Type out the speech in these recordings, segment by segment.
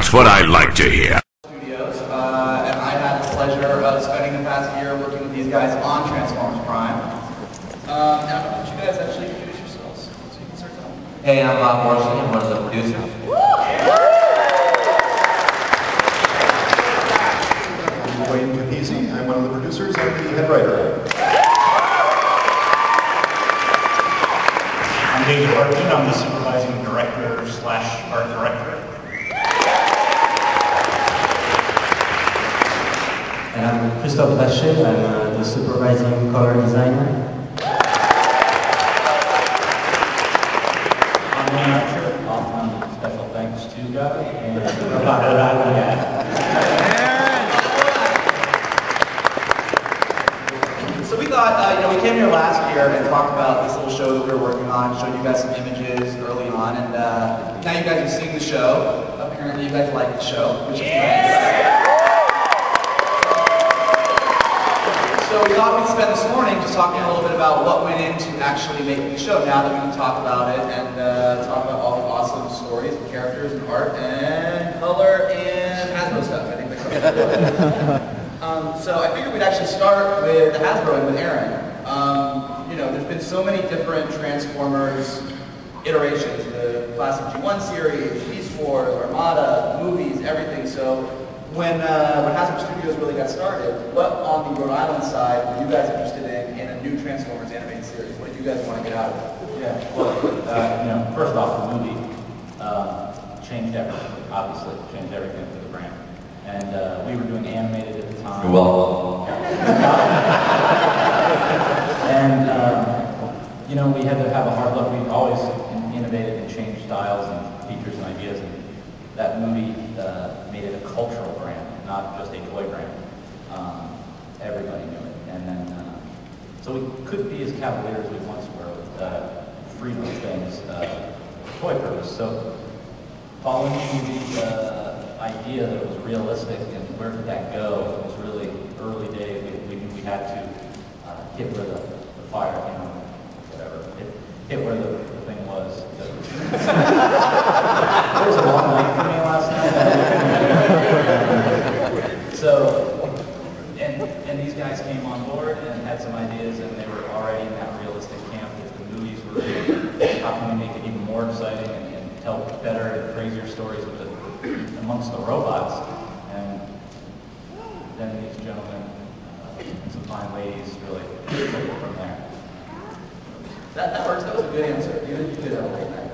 That's what I like to hear. Studios, and I had the pleasure of spending the past year working with these guys on Transformers Prime. And I'm going to let you guys actually introduce yourselves, so you can start telling me. Hey, I'm Roberto Orci. I'm one of the producers. I'm Duane Capizzi. I'm one of the producers and the head writer. I'm David Hartman. I'm the supervising director / art director. And I'm Christophe Vacher. I'm the supervising color designer. I'm Duane Archer. Hartman, special thanks to guy. And So we thought, we came here last year and talked about this little show that we were working on, showed you guys some images early on, and now you guys have seen the show. Apparently you guys like the show, which is nice. So we thought we'd spend this morning just talking a little bit about what went into actually making the show, now that we can talk about it and talk about all the awesome stories and characters and art and color and Hasbro stuff. I think that's so I figured we'd actually start with the Hasbro and with Aaron. There's been so many different Transformers iterations, the classic G1 series, Beast Wars, Armada, movies, everything. So when Hasbro Studios really got started, what on the Rhode Island side were you guys interested in a new Transformers animated series? What did you guys want to get out of it? yeah, well, first off, the movie changed everything. Obviously, changed everything for the brand. And we were doing animated at the time. You're welcome. And we had to have a hard look. We always innovated and changed styles and features and ideas. And that movie made it a cultural brand, not just a toy brand. Everybody knew it. And then, so we couldn't be as cavalier as we once were with freedom of things, toy purpose. So following the idea that it was realistic and where could that go, it was really early days. We knew we had to hit where the fire, whatever, hit where the thing was. It was a long night for me last night. So, and these guys came on board and had some ideas, and they were already in that realistic camp that the movies were how can we make it even more exciting and tell better and crazier stories with amongst the robots. And then these gentlemen and some fine ladies really took it from there. That works. That was a good answer. You did have a great night.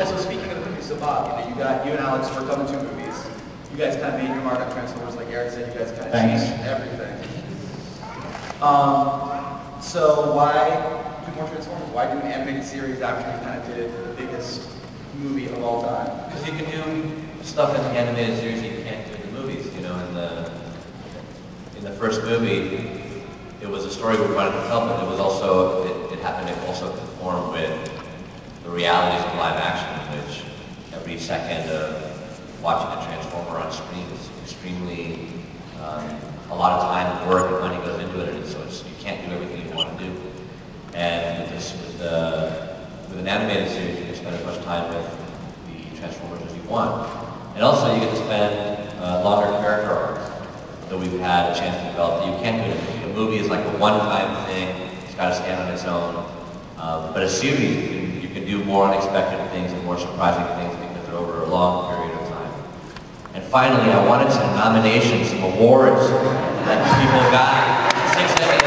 So speaking of the movies, so Bob, you and Alex worked on the two movies. You guys kind of made your mark on Transformers, like Eric said. You guys kind of changed everything. So why do more Transformers? Why do an animated series after you kind of did the biggest movie of all time? Because you can do stuff in the animated series you can't do in the movies. In the first movie, it was a story we wanted to tell, but it was also it happened to also conform with the realities of live action, which every second of watching a Transformer on screen is extremely a lot of time and work and money goes into it, and so you can't do everything you want to do. And with an animated series, you can spend as much time with the Transformers as you want, and also you get to spend longer character arcs that we've had a chance to develop that you can't do in a movie. A movie is like a one-time thing; it's got to stand on its own. But a series, you can do more unexpected things and more surprising things because they're over a long period of time. And finally, I wanted some nominations, some awards that people got. 6 nominations.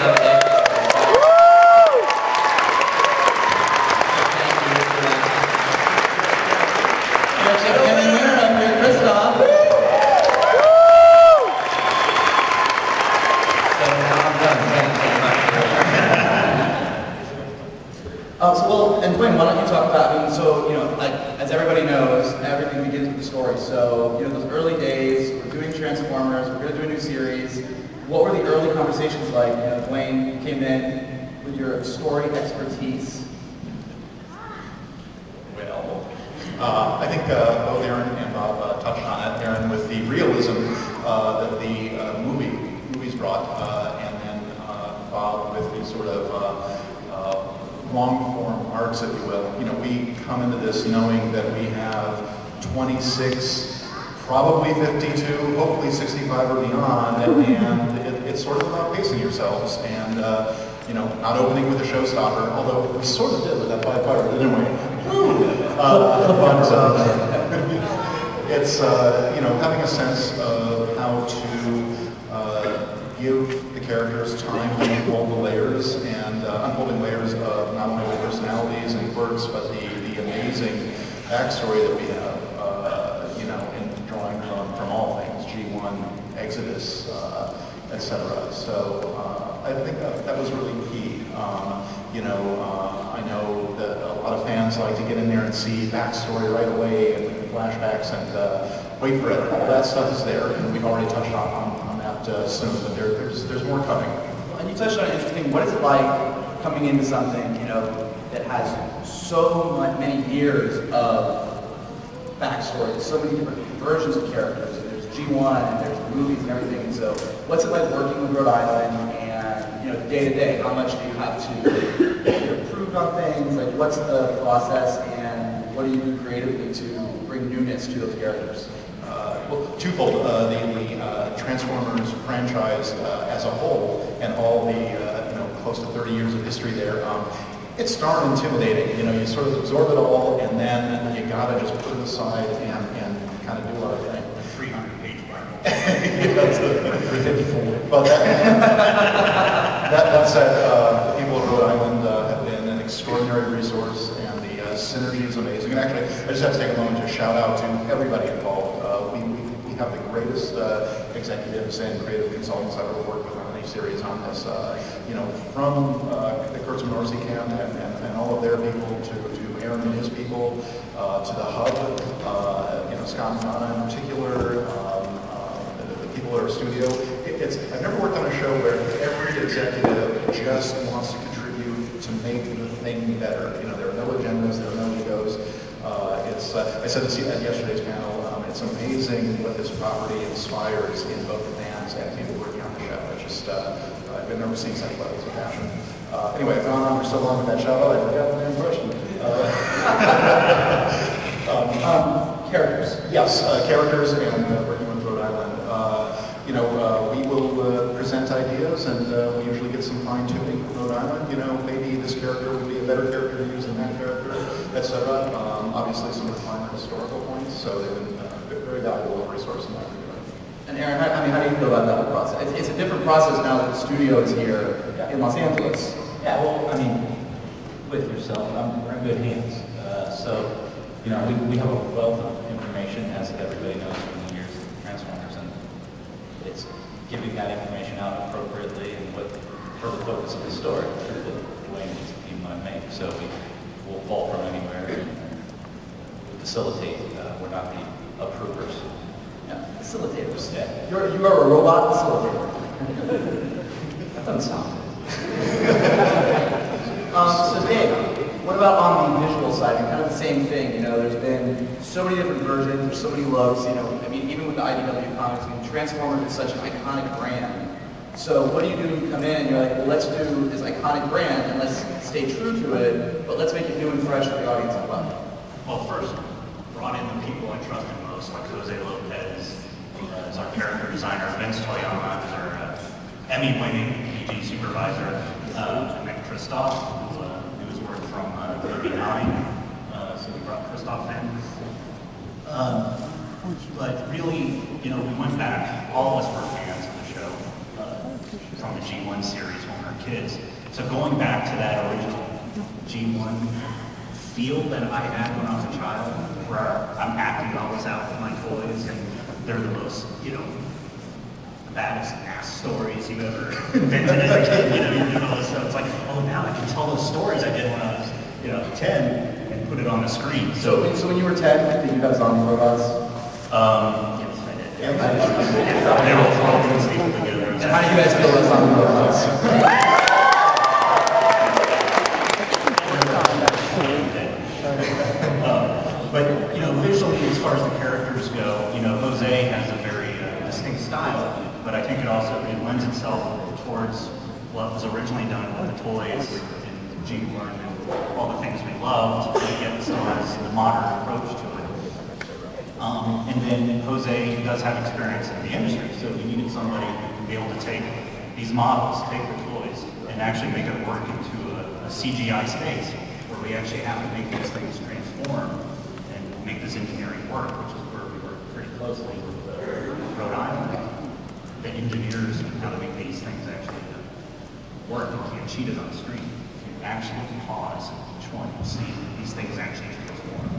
And Duane, why don't you talk about, as everybody knows, everything begins with the story. So, those early days, we're doing Transformers, we're going to do a new series. What were the early conversations like? Duane, you came in with your story expertise. Well, I think both Aaron and Bob touched on it. Aaron with the realism that the movies brought, and then Bob with the sort of long-form arcs, if you will. We come into this knowing that we have 26, probably 52, hopefully 65 or beyond, and it's sort of about pacing yourselves and you know, not opening with a showstopper, although we sort of did with that Pied Piper, didn't we? It's you know, having a sense of how to give the characters time to unfold the layers and unfolding layers of not only the personalities and quirks, but the amazing backstory that we have, you know, in drawing from all things, G1, Exodus, etc. So I think that was really key. You know, I know that a lot of fans like to get in there and see backstory right away and flashbacks and wait for it. All that stuff is there, and we've already touched on that soon, but there's more coming. And you touched on it interesting. What is it like coming into something, you know, that has so many years of backstory, so many different versions of characters? And there's G1 and there's the movies and everything. And so, what's it like working with Rhode Island and, you know, day to day? How much do you have to improve on things? Like, what's the process, and what do you do creatively to bring newness to those characters? Well, twofold. The Transformers franchise as a whole, and all the you know, close to 30 years of history there, it's darn intimidating. You know, you sort of absorb it all, and then you gotta just put it aside and kind of do our thing. 300-page Bible. But that said, the people of Rhode Island have been an extraordinary resource, and the synergy is amazing. And actually, I just have to take a moment to shout out to everybody involved. We have the greatest executives and creative consultants I've ever worked with on any series on this. You know, from the Christophe Vacher camp and all of their people to Aaron and his people, to the hub, you know, Scott and Donna in particular, the people at our studio. I've never worked on a show where every executive just wants to contribute to make the thing better. You know, there are no agendas, there are no egos. I said this at yesterday's panel. It's amazing what this property inspires in both the fans and people working on the show. It's just, I've never seen such levels of passion. Anyway, I've gone on for so long with that shout out, I forgot the damn question. Characters. Yes, characters and working with Rhode Island. You know, we will present ideas, and we usually get some fine tuning from Rhode Island. You know, maybe this character would be a better character to use than that character, etc. Obviously, some refined historical points, so they've been very valuable resource in that regard. And Aaron, how do you feel about that process? It's a different process now that the studio is here in Los Angeles. Yeah, well, I mean, with yourself, we're in good hands. So, you know, we have a wealth of information, as everybody knows from the years of Transformers, and it's giving that information out appropriately and for the focus of the story that Duane and his team want to make. So we will fall from anywhere and facilitate. We're not the approvers. Yeah, facilitators. Yeah. You are a robot facilitator. That doesn't sound good. So Dave, what about on the visual side? Kind of the same thing. You know, there's been so many different versions. There's so many looks. You know, I mean, even with the IDW comics, I mean, Transformers is such an iconic brand. So what do you do when you come in and you're like, well, let's do this iconic brand and let's stay true to it, but let's make it new and fresh for the audience as well. Well, first, brought in the people I trusted most, like Jose Lopez as our character designer, Vince Toyama as our Emmy-winning PG supervisor, and then Christophe, who was worked from 39, so we brought Christophe in. But really, you know, we went back, all of us were fans of the show from the G1 series when we were kids. So going back to that original G1 feel that I had when I was a child, where I'm acting all this out with my toys, and they're the most, you know, the baddest ass stories you've ever invented as a kid. You know, you're doing all this stuff. It's like, oh, now I can tell those stories I did when I was, you know, 10 and put it on the screen. So when you were 10, did you have zombie robots? Yes, I did. They were all sleeping together. And how do you guys feel about zombie robots? But, you know, visually, as far as the characters go, you know, Jose has a very distinct style, but I think it lends itself towards what was originally done with the toys in G1 and all the things we loved, but yet still has the modern approach to it. And then Jose does have experience in the industry, so we needed somebody who would be able to take these models, take the toys, and actually make it work into a CGI space where we actually have to make these things transform and make this engineering work, which is where we work pretty closely with Rhode Island, the engineers, and how to make these things actually work. You can't cheat it on the screen. You actually pause each one, you'll see these things actually transform.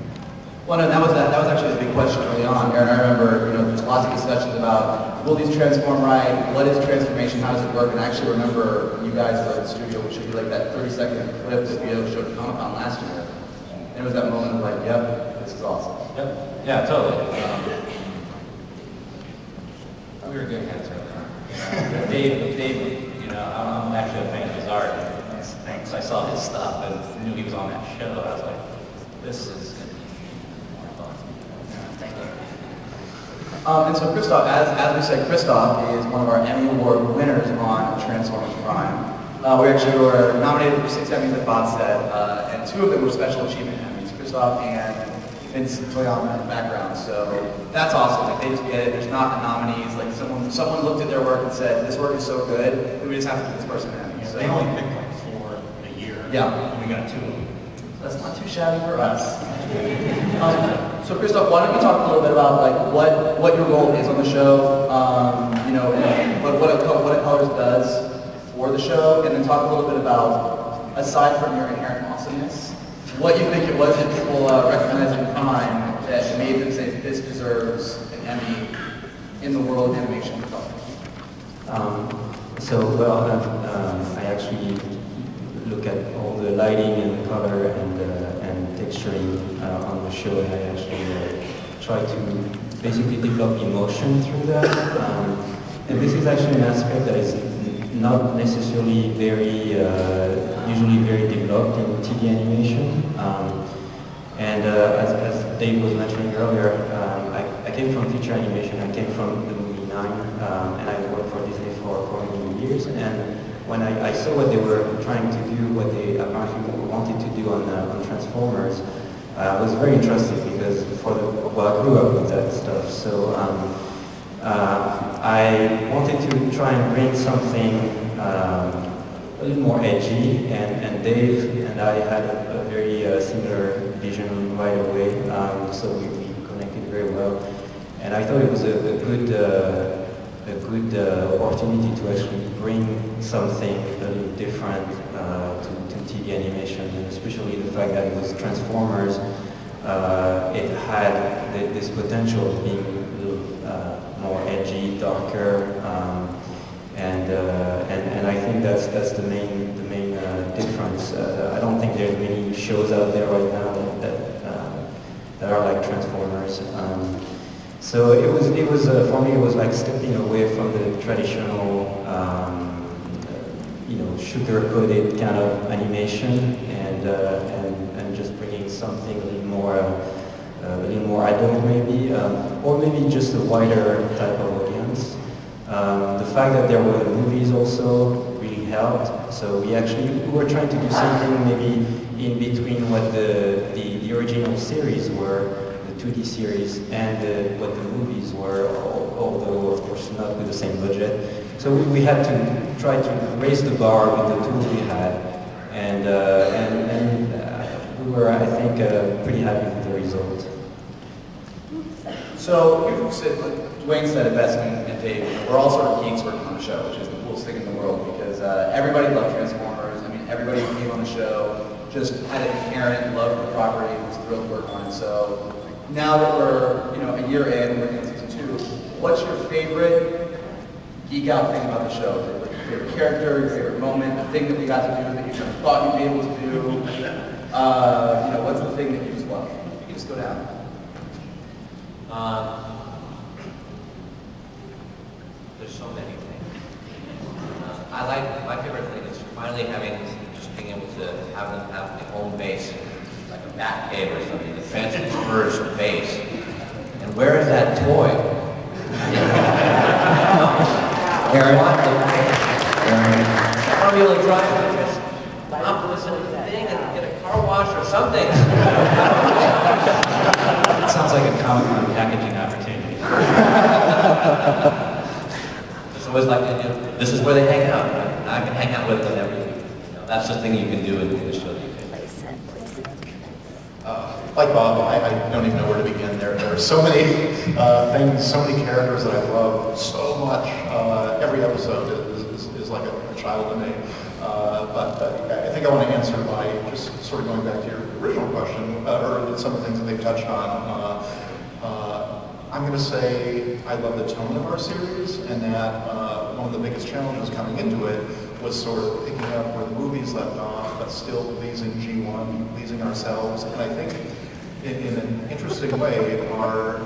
Well, no, that was actually a big question early on, Aaron. I remember, there's lots of discussions about, will these transform right? What is transformation? How does it work? And I actually remember you guys at the studio, which should be like that 30-second clip that we showed at Comic-Con last year. And it was that moment of like, yep, this is awesome. Yep. Yeah, totally. We were good hands earlier. Dave, I'm actually a fan of his art. Thanks. I saw his stuff and knew he was on that show. I was like, this is going to be more fun. Thank you. And so Christophe, as we said, Christophe is one of our Emmy Award winners on Transformers Prime. We actually were nominated for 6 Emmys, like Bob said, and 2 of them were Special Achievement Emmys, Christophe and Vince Toyama in the background. So that's awesome. Like, they just get it. There's not nominees. Like someone looked at their work and said, this work is so good that we just have to give this person an Emmy. Yeah, so they only picked like 4 a year. Yeah. And we got 2 of them. That's not too shabby for us. So Christophe, why don't you talk a little bit about like what your role is on the show, and what a Colors does for the show, and then talk a little bit about, aside from your inherent awesomeness, what you think it was that people recognized in Prime that made them say this deserves an Emmy in the world of animation. I actually look at all the lighting and color and texturing on the show, and I actually try to basically develop emotion through that. And this is actually an aspect that is not necessarily usually very developed in TV animation. As Dave was mentioning earlier, I came from feature animation. I came from the movie 9, and I worked for Disney for many years. And when I saw what they were trying to do, what they apparently wanted to do on Transformers, I was very interested because I grew up with that stuff. So I wanted to try and bring something a little more edgy, and Dave and I had a very similar vision right away, so we connected very well. And I thought it was a good opportunity to actually bring something a little different to TV animation, and especially the fact that it was Transformers. It had this potential of being a little more edgy, darker, and I think that's the main difference. I don't think there's many shows out there right now that are like Transformers. So it was for me, it was like stepping away from the traditional sugar-coated kind of animation and just bringing something a little more adult maybe, or maybe just a wider type of audience. The fact that there were movies also really helped. So we were trying to do something maybe in between what the original series were, the 2D series, and what the movies were, although of course not with the same budget. So we had to try to raise the bar with the tools we had, and we were, I think, pretty happy with the result. So you said, Duane said it best, and Dave, we're all sort of geeks working on the show, which is the coolest thing in the world, because everybody loved Transformers. I mean, everybody who came on the show just had an inherent love for the property and was thrilled to work on it. So now that we're a year in, working on season 2, what's your favorite geek out thing about the show? Like your favorite character, your favorite moment, the thing that we got to do that you never thought you'd be able to do? What's the thing that you just love? You can just go down. There's so many things. My favorite thing is finally just being able to have them have their own base, like a bat cave or something, the Transformers base. And where is that toy? Aaron, I want to be able to drive with this Optimus and thing and get a car wash or something. It sounds like a Comic-Con packaging opportunity. Like Bob, I don't even know where to begin. There are so many things, so many characters that I love so much. Every episode is like a child to me. But I think I want to answer by just sort of going back to your original question, or some of the things that they've touched on. I'm going to say I love the tone of our series, and that one of the biggest challenges coming into it was sort of picking up where the movies left off, but still pleasing G1, pleasing ourselves. And I think in an interesting way, well,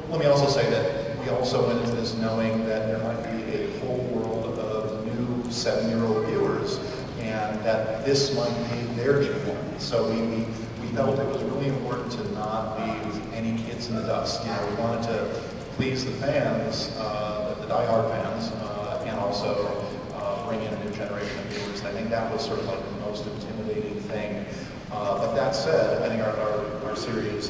let me also say that we also went into this knowing that there might be a whole world of new 7-year-old viewers, and that this might be their G1. So we felt it was really important to not leave any kids in the dust. You know, we wanted to please the fans, the diehard fans, and also bring in a new generation of viewers. And I think that was sort of like the most intimidating thing. But that said, I think our series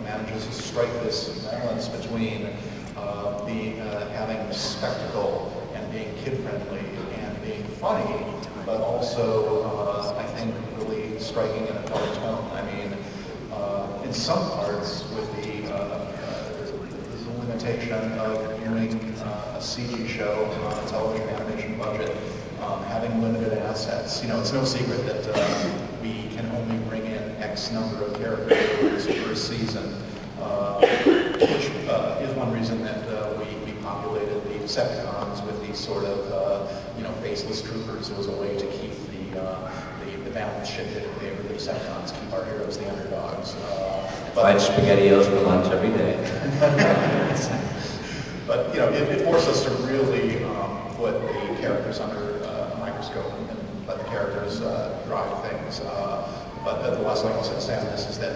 manages to strike this balance between having spectacle and being kid-friendly and being funny, but also, I think, really striking an adult tone. I mean, in some parts, with the limitation of doing a CG show on a television animation budget, having limited assets. You know, it's no secret that we can only bring in X number of characters per season, which is one reason that we populated the Decepticons with these sort of, faceless troopers. It was a way to keep the balance shifted in favor of the Decepticons, keep our heroes the underdogs. Fried SpaghettiOs for lunch every day. But, it forced us to really put the characters under a microscope and let the characters drive things. But the last thing I'll say on this is that,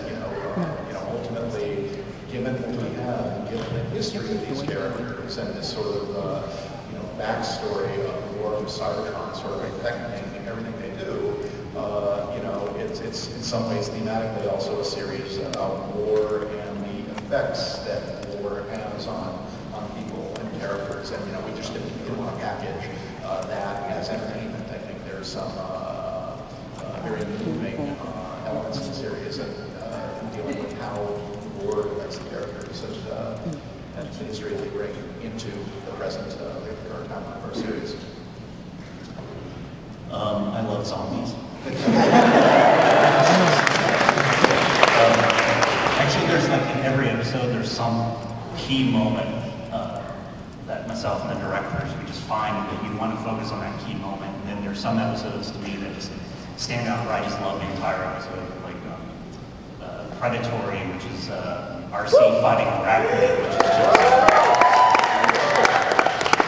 ultimately, given what we have, and given the history of these characters and this sort of, backstory of the War of Cybertron sort of affecting everything they do, it's in some ways thematically also a series about war and the effects that war has on people and characters. And, we just didn't want to package that as entertainment. I think there's some very moving elements in the series and dealing with how war affects the characters and the history they bring into the present, the current timeline of our series. I love zombies. Actually, there's in every episode, there's some key moment that myself and the directors, we just find that you want to focus on that key moment. And then there's some episodes to me that just stand out right. I just love the entire episode, like Predatory, which is RC fighting Arachnid, which is just...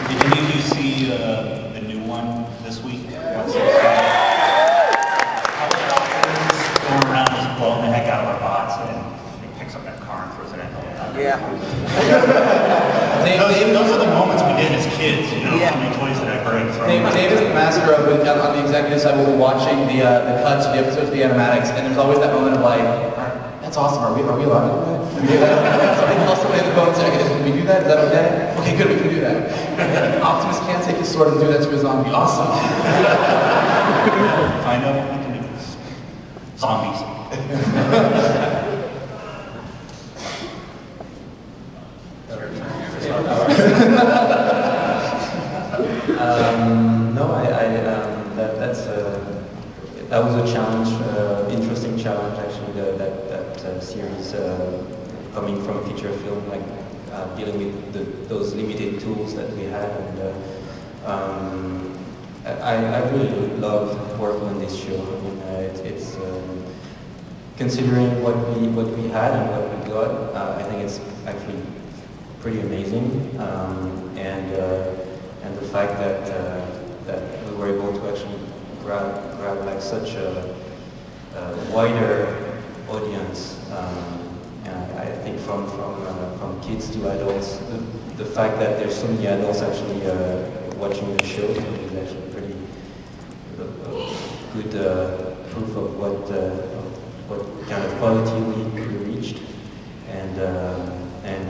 Did any of you see the new one this week? Going around just blowing the heck out of our bots, and he picks up that car and throws it at them. Yeah. Those are the moments we did as kids, how many toys that I break from. Dave is the master of it. On the executive side, we'll be watching the cuts, the episodes, the animatics, and there's always that moment of like, that's awesome, are we allowed to do that? Can we do that? Something else on the phone saying, can we do that? Is that okay? Okay, good, we can do that. Optimus can't take his sword and do that to his zombie. Awesome. I know what we can do. Zombies. That was a challenge, interesting challenge actually. That series coming from feature film, like dealing with those limited tools that we had, and I really love working on this show. I mean, it's considering what we had and what we got. I think it's actually pretty amazing, and the fact that we were able to actually grab like such a wider audience. And I think from kids to adults, the fact that there's so many adults actually watching the show is actually pretty good proof of what kind of quality we reached. And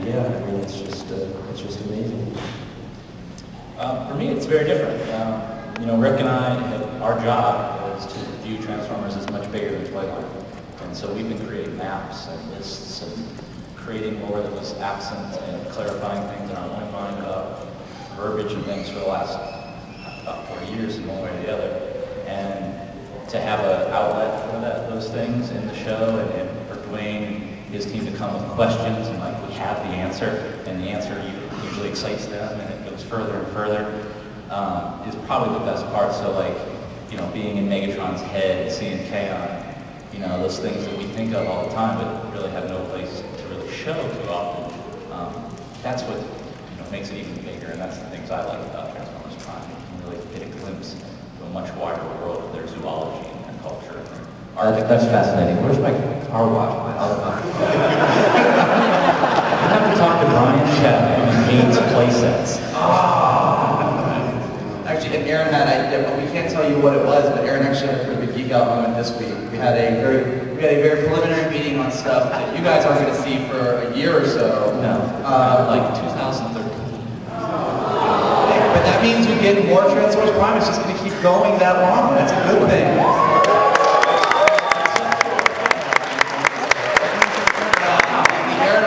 yeah, I mean it's just amazing. For me, it's very different. Rick and I, our job is to view Transformers as much bigger than Toyline. And so we've been creating maps and lists and creating lore that was absent and clarifying things in our own mind about verbiage and things for the last about 4 years in one way or the other. And to have an outlet for those things in the show, and for Duane and his team to come with questions, and like we have the answer, and the answer usually excites them, and it goes further and further, is probably the best part. So like, you know, being in Megatron's head, seeing Kaon, you know, those things that we think of all the time, but really have no place to really show too often. That's what, you know, makes it even bigger, and that's the things I like about Transformers Prime. You can really get a glimpse of a much wider world of their zoology and their culture and their art. That's fascinating. Where's my car wash? I have to talk to Brian Chapman and Gates Playsets. Actually, and Aaron we can't tell you what it was, but Aaron actually had a pretty big geek out moment this week. We had a very preliminary meeting on stuff that you guys aren't going to see for a year or so. No, like 2013. But that means we get more Transformers Prime. It's just going to keep going that long. That's a good thing. The Aaron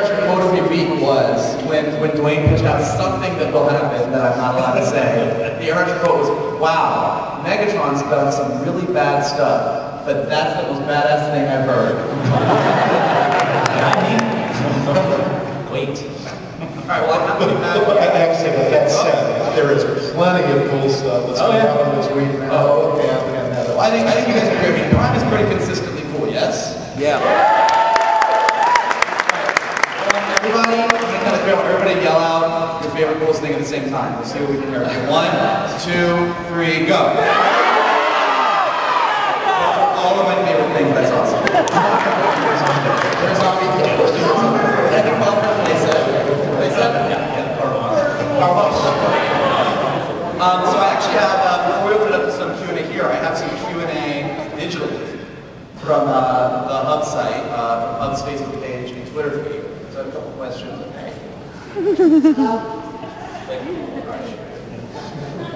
Archer quote of the week was when Duane pitched out something that will happen that I'm not allowed to say. The Aaron Archer quote was, "Wow, Megatron's done some really bad stuff, but that's the most badass thing I've heard." Wait. All right, well, I have to I have to say, with that said, there is plenty of cool stuff that's going to happen this week now. And that. Well, I think you guys agree. I mean, Prime is pretty consistently cool, yes? Yeah. Everybody yell out your favorite coolest thing at the same time. We'll see what we can hear. Okay, 1, 2, 3, go. All of my favorite things. That's awesome. There's zombie kills. Anything about what they said? Yeah. So I actually have, before we open it up to some Q&A here, I have some Q&A digitally from the Hub site, from Hub's Facebook page and Twitter feed. So I have a couple questions.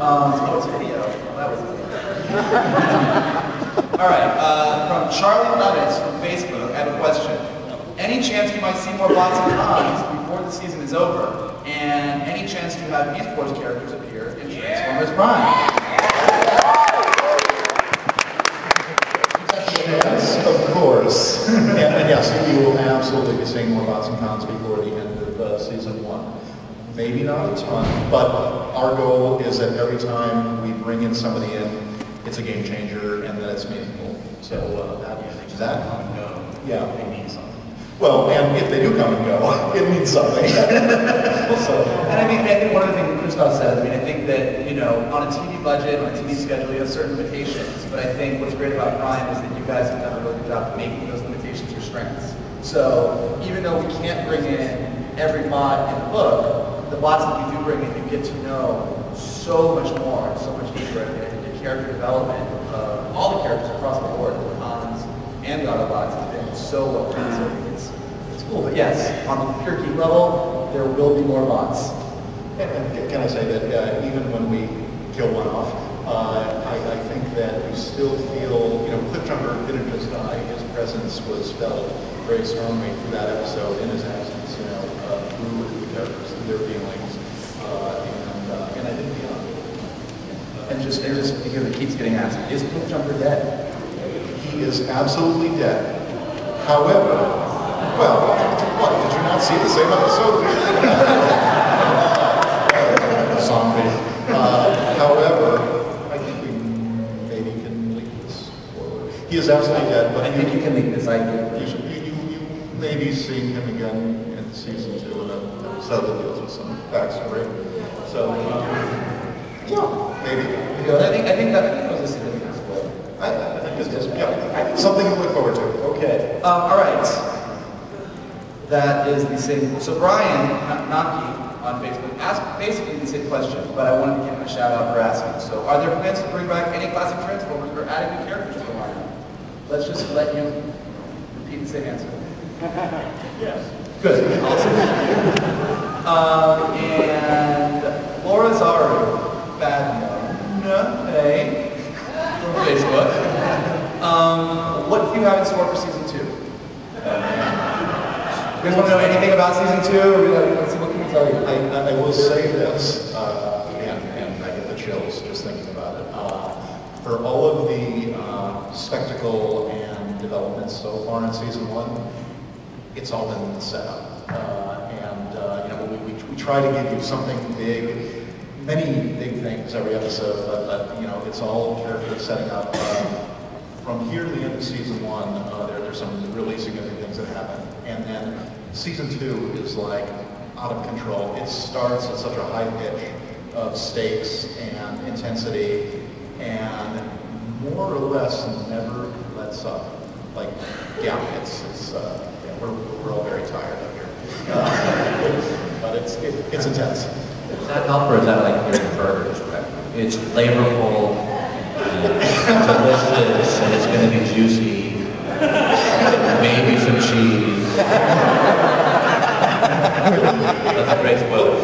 Oh, it's video. That was All right, from Charlie Levis from Facebook, I have a question. Any chance you might see more bots and cons before the season is over? And any chance to have Beast Wars characters appear in Transformers Prime? Yes, of course. and yes, you will absolutely be seeing more bots and cons before the end of season 1. Maybe not a ton, but our goal is that every time we bring in somebody in, it's a game changer and that it's meaningful. So that come and go. Yeah, They mean something. Well, and if they do come and go, it means something. And I mean, I think one of the things that Christophe said, I mean, I think that, you know, on a TV budget, on a TV schedule, you have certain limitations. But I think what's great about Prime is that you guys have done a really good job of making those limitations your strengths. So even though we can't bring in every bot in the book, the bots that we do bring in, you get to know so much more, so much deeper. And I think the character development of all the characters across the board, the cons and the Autobots, has been so well done. So it's cool. But yes, on the pure geek level, there will be more bots. And can I say that even when we kill one off, I think that we still feel, you know, Cliffjumper didn't just die. His presence was felt very strongly through that episode in his absence, you know, through the characters, through their feelings, and I think beyond. And just because it keeps getting asked, is Cliffjumper dead? He is absolutely dead. However, well, what, did you not see the same episode? Zombie. However, I think we maybe can leak this forward. He is absolutely dead, but I think you can leak this idea. you may be seeing him again in season 2 in an episode that deals with some backstory. So, yeah, maybe. I think that was a significant spoiler. I think it's just, yeah, something to look forward to. Okay. All right. That is the same. So Brian Naki on Facebook asked basically the same question, but I wanted to give him a shout out for asking. So, are there plans to bring back any classic Transformers or adding new characters to the lineup? Let's just let you repeat the same answer. Yes. Good. Awesome. And Laura Zaru, bad no, hey, from Facebook. What do you have in store for season 2? You guys want to know anything about season 2? Or let's see, what can we tell you? I will say this, and I get the chills just thinking about it. For all of the spectacle and development so far in season 1, it's all been set up. We try to give you something big, many big things every episode, but it's all carefully setting up. From here to the end of season 1, there's some really significant things that happen. And then season 2 is like out of control. It starts at such a high pitch of stakes and intensity, and more or less never lets up. Like, we're all very tired up here. But it's intense. Does that help, or is that like your burgers? It's flavorful, delicious, and it's going to be juicy. Maybe some cheese. That's a great spoiler.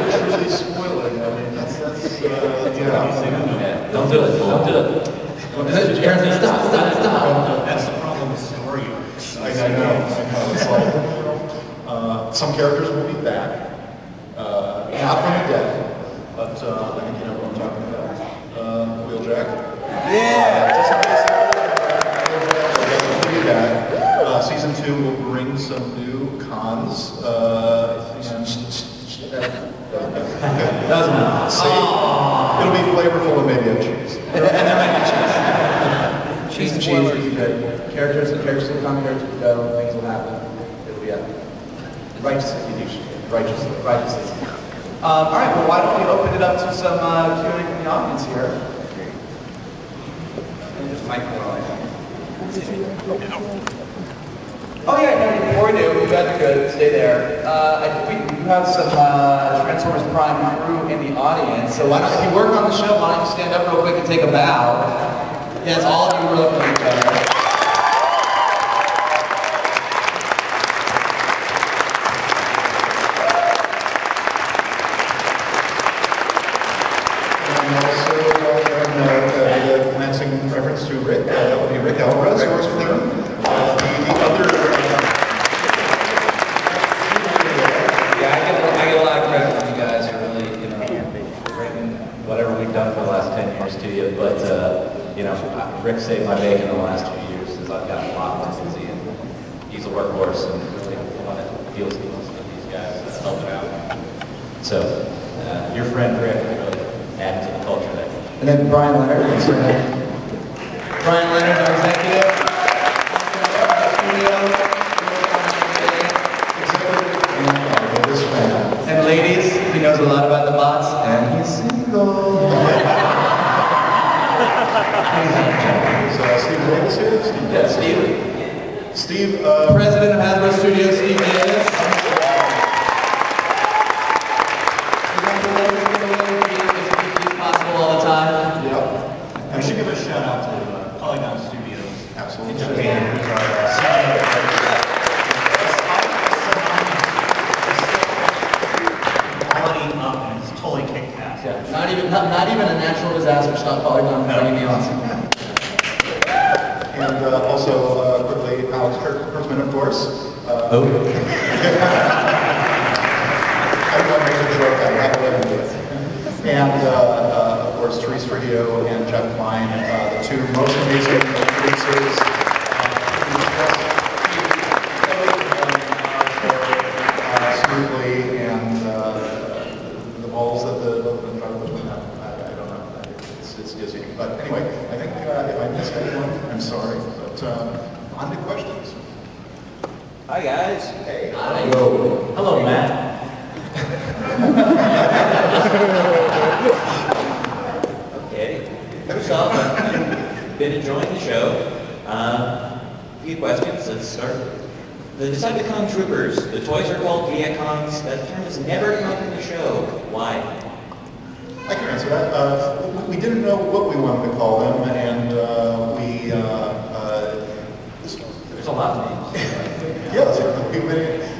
It's really spoiling. I mean, that's Yeah, don't do it. Don't do it. Aaron's like, stop. That's the problem with story arcs. I know. It's like, some characters will be back, not from the dead, but I think you know what I'm talking about. Wheeljack. Yeah! Will be back. Season 2 will bring some new cons. It'll be flavorful and maybe have cheese. Cheese and cheese will be good. Characters will come, characters will go, things will happen. It'll be righteous. All right, well, why don't we open it up to some Q&A from the audience here? And just microphone. Oh yeah, no, before we do, you guys are good, stay there. I think we have some Transformers Prime crew in the audience, so why don't, if you work on the show, why don't you stand up real quick and take a bow? Yes, all of you were looking at each other. And also, the commencing reference to Rick, that would be Rick Alvarez, who works with him. The other... Yeah, I get a lot of credit from you guys for really, bringing whatever we've done for the last 10 years to you. But, Rick saved my bacon the last 2 years since I've gotten a lot more busy. And he's a workhorse and really one that deals with these guys that's helping out. So, your friend Rick really added to the culture there. And then Brian Leonard, our executive. And ladies, he knows a lot about the bots, and he's single. Steve Davis here? Yeah, Steve. Steve, President of Hasbro Studios, Steve Davis. He's possible all the time. Yep. We should give a shout out to Polygon Studios. Absolutely. In Japan, who's our quality up, and it's totally kicked ass. Yeah, not even a natural disaster stop Polygon from bringing me on. And also, quickly, Alex Kurtzman, of course. I want to make it short, I have to let him do it. And, of course, Therese Trujillo and Jeff Kline, the two most amazing producers. Smoothly, and the balls that the between them, I don't know. It's dizzying. But anyway, I think if I missed anyone, I'm sorry. But on to questions. Hi guys. Hey. Hello, Matt. Okay. First off, I've been enjoying the show. A few questions. Let's start. The Decepticon Troopers. The toys are called Viacons. That term has never come up in the show. Why? I can answer that. We didn't know what we wanted to call them, and There's a lot of names. yes,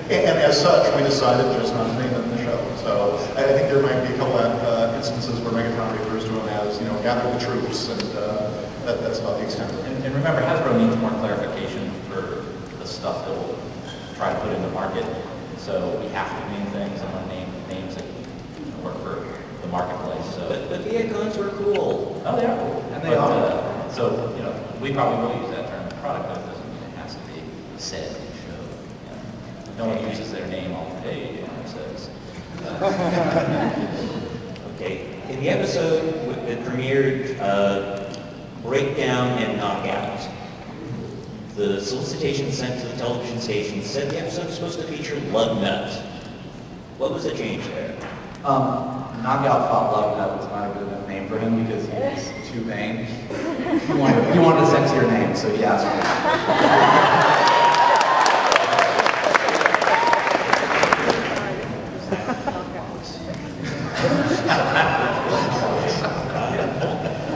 and as such, we decided just not to name them in the show. So I think there might be a couple of instances where Megatron refers to them as, gather the troops, and that's about the extent of it. And remember, Hasbro needs more clarification for the stuff that we'll try to put in the market. So we have to name things and name names that work for the marketplace. So. But the icons were cool. Oh, they are cool. And they are. So, you know, we probably will use that term product, but it doesn't mean it has to be said in the show. You know, no one uses their name on the page, you know, it says. Okay, in the episode that premiered, Breakdown and Knockout, the solicitation sent to the television station said the episode was supposed to feature Lug Nut. What was the change there? Knockout thought Lug Nut was not a good enough name for him because he was too vain. He wanted a sexier name, so he asked for it.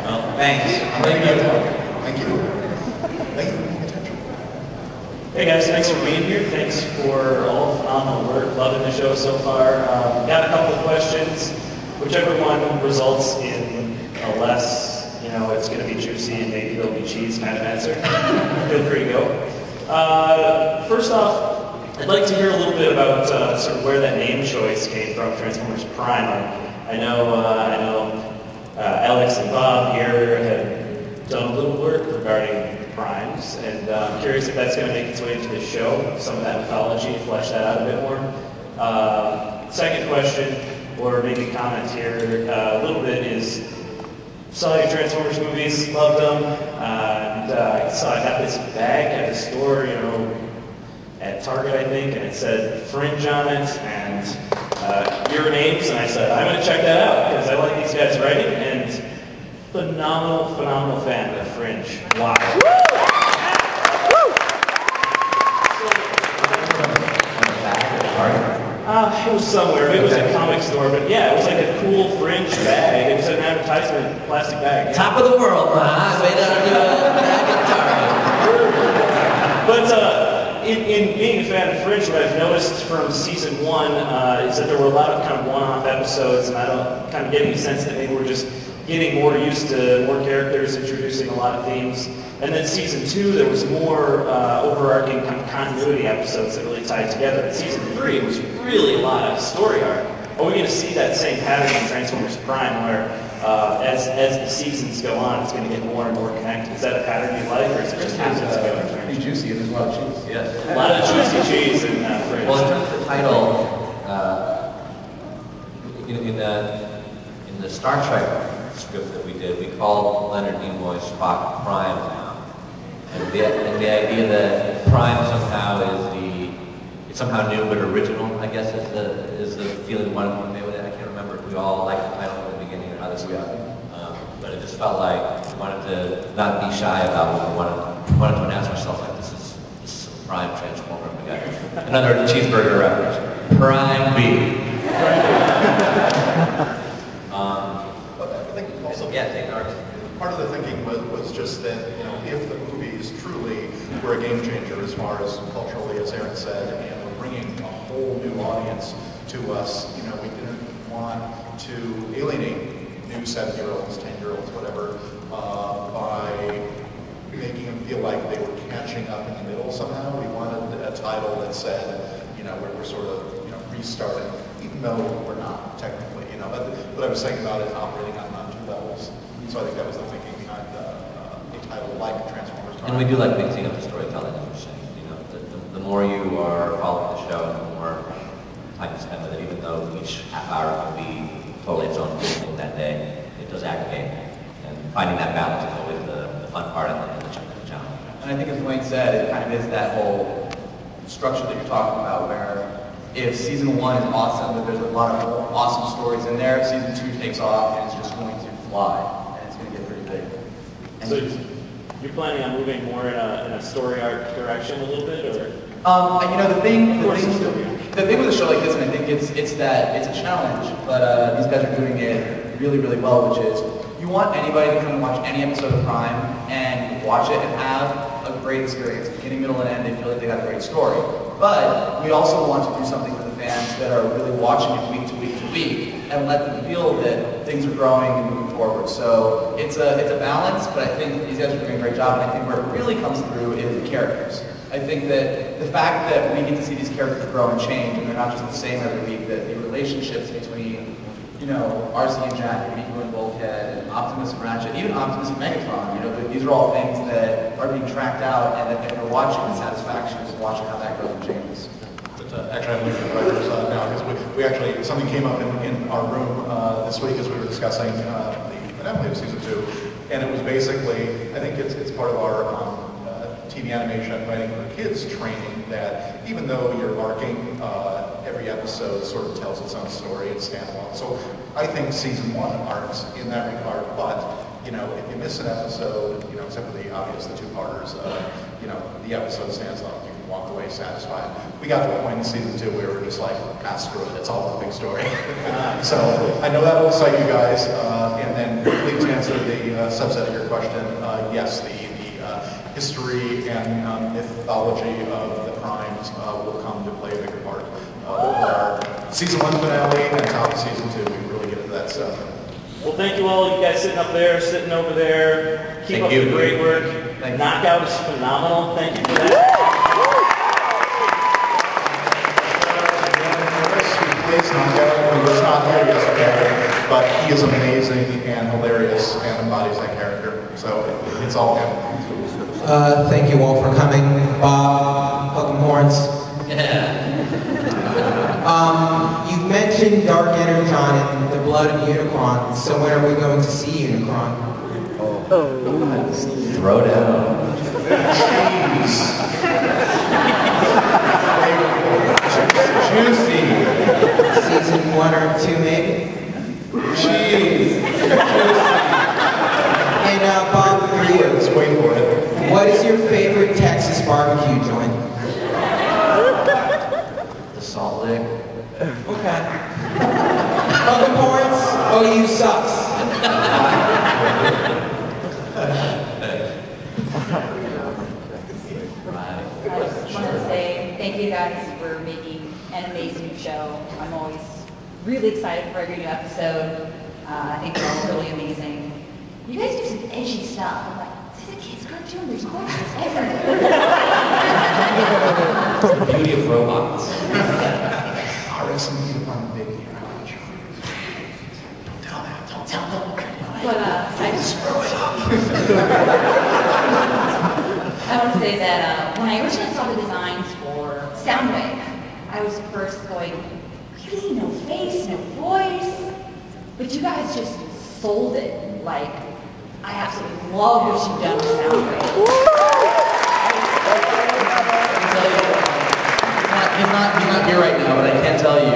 Well, thanks. Thank you. Thank you for paying attention. Hey guys, thanks for being here. Thanks for all the phenomenal work. Loving the show so far. Got a couple of questions. Whichever one results in a less, you know, it's going to be juicy and maybe there'll be cheese kind of answer. Feel free to go. First off, I'd like to hear a little bit about sort of where that name choice came from, Transformers Prime. I know Alex and Bob here have done a little work regarding primes, and I'm curious if that's going to make its way into the show, some of that mythology, flesh that out a bit more. Second question, or maybe comment here, a little bit is, saw your Transformers movies, loved them, and I saw I got this bag at the store, you know, at Target, I think, and it said Fringe on it, and your names, and I said, I'm going to check that out, because I like these guys' writing, and phenomenal fan of Fringe. Wow. It was somewhere. It was a comic store, but yeah, it was like a cool Fringe bag. It was an advertisement, plastic bag. Top of the world, huh? Made out of But in being a fan of Fringe, what I've noticed from season 1 is that there were a lot of kind of one-off episodes, and I don't kind of getting a sense that maybe we're just getting more used to more characters, introducing a lot of themes. And then season 2, there was more overarching kind of continuity episodes that really tied together. And season 3 was really a lot of story arc. Are we going to see that same pattern in Transformers Prime, where as the seasons go on, it's going to get more and more connected? Is that a pattern you like, or is it just happens to go in Pretty juicy, and there's a lot of cheese. Yes. a lot of juicy cheese in Fringe? Well, in terms of the title, in the Star Trek script that we did, we called Leonard Nimoy Spock Prime now. And the idea that Prime somehow it's somehow new but original, I guess, is the feeling we wanted to convey with it. I can't remember if we all liked the title from the beginning or how this was. But it just felt like we wanted to not be shy about it. We wanted to announce ourselves like this is a Prime Transformer. We got another cheeseburger reference. Prime B. But I think also part of the thinking was just that, you know, if the movies truly were a game changer as far as culturally, as Aaron said, and were bringing a whole new audience to us, you know, we didn't want to alienate new 7-year-olds, 10-year-olds, whatever, by making them feel like they were catching up in the middle somehow. We wanted a title that said, you know, we're sort of, you know, restarting, even though we're not technically, you know. But I was saying about it operating on two levels. So I think that was the thinking behind a title like Transformers. And we do like mixing up the storytelling, as you're saying. You know, the more you are following the show, the more time you spend with it. Even though each half hour can be totally its own thing that day, it does aggregate. And finding that balance is always the fun part and the challenge. And I think, as Duane said, it kind of is that whole structure that you're talking about, where if season 1 is awesome, but there's a lot of awesome stories in there, season 2 takes off and it's just going to fly. So you're planning on moving more in a story arc direction a little bit, or? You know, the thing with a show like this, and I think it's a challenge, but these guys are doing it really, really well, which is you want anybody to come and watch any episode of Prime and watch it and have a great experience, beginning, middle, and end. They feel like they got a great story. But we also want to do something for the fans that are really watching it week to week to week, and let them feel that things are growing and moving forward. forward. So it's a balance, but I think these guys are doing a great job, and I think where it really comes through is the characters. I think that the fact that we get to see these characters grow and change, and they're not just the same every week, that the relationships between, you know, Arcee and Jack, and Riku and Bulkhead, and Optimus and Ratchet, even Optimus and Megatron, you know, these are all things that are being tracked out, and that they're watching the satisfaction of watching how that grows and changes. Actually, I'm looking at the writers now, because we actually, something came up in our room this week as we were discussing the finale of season 2, and it was basically, I think it's part of our TV animation writing for kids training, that even though you're arcing, every episode sort of tells its own story, it's standalone. So I think season 1 arcs in that regard, but you know, if you miss an episode, you know, except for the obvious, the two-parters, you know, the episode stands alone. You can walk away satisfied. We got to a point in season 2 where we were just like, screw it, it's all one big story. So I know that will excite you guys. And then quickly to answer the subset of your question, yes, the history and mythology of the primes will come to play a bigger part over our season 1 finale and top of season 2. We really get into that stuff. Well, thank you all, you guys sitting up there, sitting over there. Keep up the great work. Knockout is phenomenal. Thank you for that. Knockout, he was not here yesterday, but he is amazing and hilarious and embodies that character. So it's all him. Thank you all for coming. Bob, Welcome Horns. Yeah. You've mentioned Dark Energon and the blood of Unicron, so when are we going to see Unicron? Throw down. Juicy. Season 1 or 2 maybe? Jeez. And Bob, for you. Let's wait for it. What is your favorite Texas barbecue joint? The Salt Lick. Okay. Welcome Horns, OU sucks. I just want to say thank you guys for making an amazing show. I'm always really excited for every new episode. I think they're all really amazing. You guys do some edgy stuff. I'm like, this is a kid's cartoon, there's corpses everywhere. The beauty of robots. RSMP upon the big hero. Don't tell them. But I want to say that when I originally saw the designs for Soundwave, I was first going, really? No face, no voice? But you guys just sold it. Like, I absolutely love what you've done with Soundwave. He's not here right now, but I can tell you,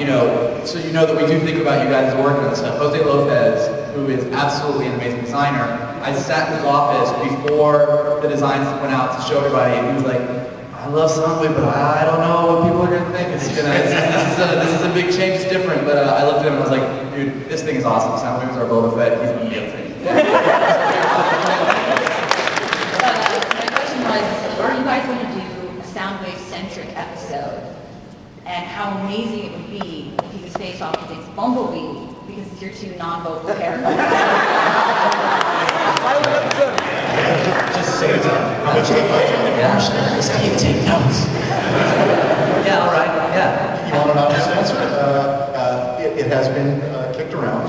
you know, so you know that we do think about you guys working on stuff. Jose Lopez, who is absolutely an amazing designer, I sat in his office before the designs went out to show everybody, and he was like, I love Soundwave, but I don't know what people are going to think. This is a big change, it's different, but I looked at him and I was like, dude, this thing is awesome. Soundwave is our Boba Fett, he's amazing. My question was, are you guys going to do a Soundwave-centric episode? And how amazing it would be if you could face off against Bumblebee, because it's your two non-vocal characters. Just say it. How much of the budget? Yeah. Steve, take notes. Yeah, all right. Yeah. You want an honest answer? It has been kicked around.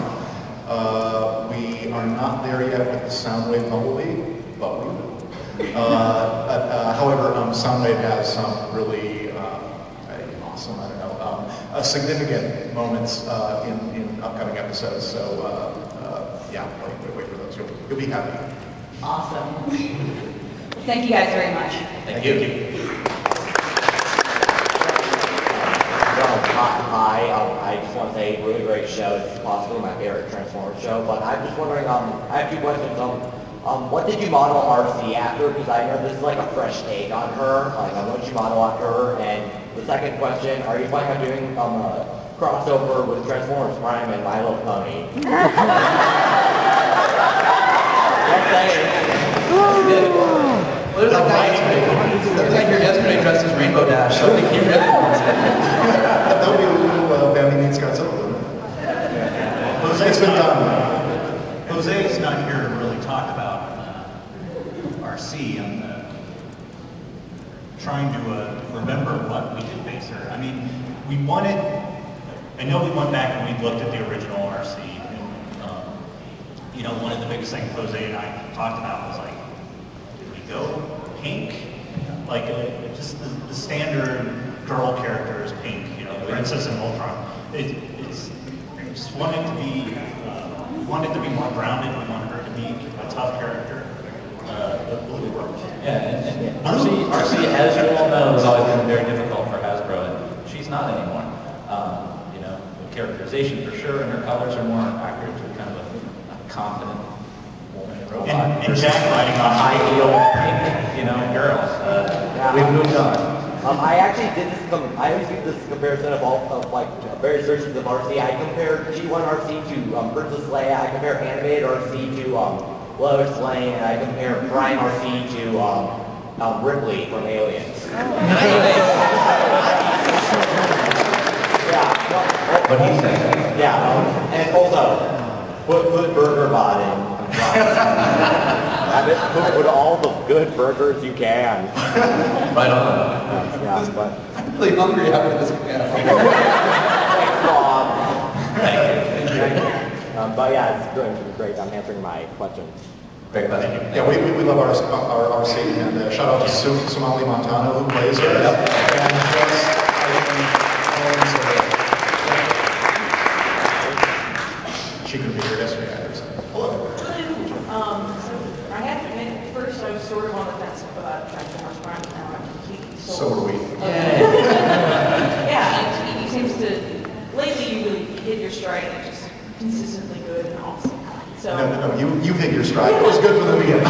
We are not there yet with the Soundwave Bumblebee, but we will. However, Soundwave has some really awesome, I don't know, significant moments in upcoming episodes. So yeah, wait for those. You'll be happy. Awesome. Thank you guys very much. Thank you. Hi, I just want to say really great show. It's possibly my favorite Transformers show. But I'm just wondering, I have two questions. What did you model Arcee after? Because I know this is like a fresh take on her. Like, what did you model after her? And the second question, are you planning on doing a crossover with Transformers Prime and My Little Pony? There's that guy here yesterday dressed as Rainbow Dash. I think he really wants it. That would be a little Bambi meets Godzilla. It's been done. trying to remember what we did base her. I mean, we wanted, I know we went back and we looked at the original RC, and you know, one of the biggest things Jose and I talked about was like, did we go pink? Like just the standard girl character is pink, you know, Princess and Ultron. We just wanted to be, more grounded. We wanted her to be a tough character. Blue worked. Yeah, and RC, as you all know, has always been very difficult for Hasbro, and she's not anymore. You know, the characterization for sure, and her colors are more accurate to kind of a confident woman robot. And Jack riding on high heel pink, you know, girls. We've moved on. I actually did this. I always use this comparison of like various versions of RC. I compared G1 RC to Princess Leia. I compare animated RC to Lois Lane, and I compare Prime RC to Ripley from Aliens. Yeah. What he said. Yeah. And also, put Burger Bot in. Put all the good burgers you can. Right on. Yeah, but I'm really hungry after this panel. Thank you. But yeah, it's great. I'm answering my question. Great question. Yeah, we love our RC, and shout out to Somali Montano who plays her. Yep. And just, she could be here yesterday. Hello. So I have to admit, at first I was sort of on the fence about Captain Horse Prime, and now I'm completely sold. So are we. Yeah, he seems to, lately you really hit your stride, and it's just consistently good and awesome. So, No, you hit your stride. It was good from the beginning.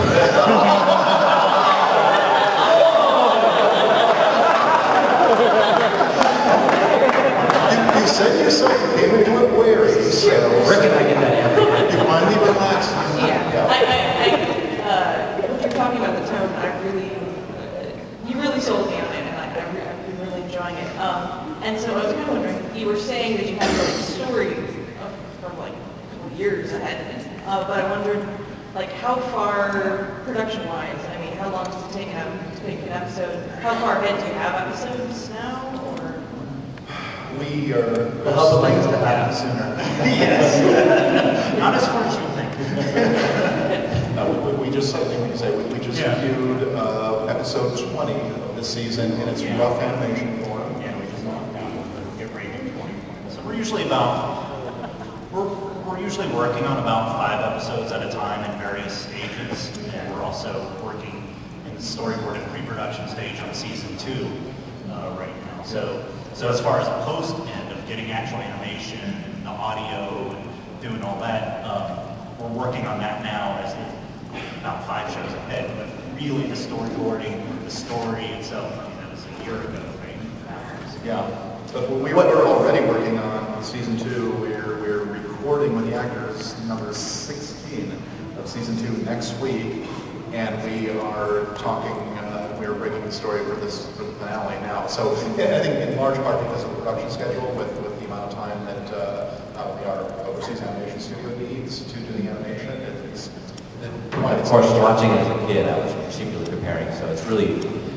You said yourself you came into it wary, so Rick and I get that every day. you finally relaxed. yeah, what you're talking about, the tone, you really sold me on it, and I've been really enjoying it. And so I was kind of wondering, you were saying that you had like a story from like a couple years ahead, but I wondered, like, how far production-wise? I mean, how long does it take to make an episode? How far ahead do you have episodes now, or? We are. We'll help the things to happen sooner. Yes. Not as far as you think. No, we just reviewed episode 20 of this season in its rough animation form. Yeah, we just knocked down the get rating 20. So we're usually working on about 5 episodes at a time in various stages, and we're also working in the storyboard and pre-production stage on season 2 right now. So as far as the post end of getting actual animation and the audio and doing all that, we're working on that now as about 5 shows ahead. But really, the storyboarding, the story itself, I mean, that was a year ago, right? Yeah, but we were already working on season 2. We're recording with the actors number 16 of season 2 next week, and we are talking. We're breaking the story for the finale now. So I think in large part because of the production schedule, with the amount of time that our overseas animation studio needs to do the animation, Of course, watching as a kid, I was particularly preparing, so it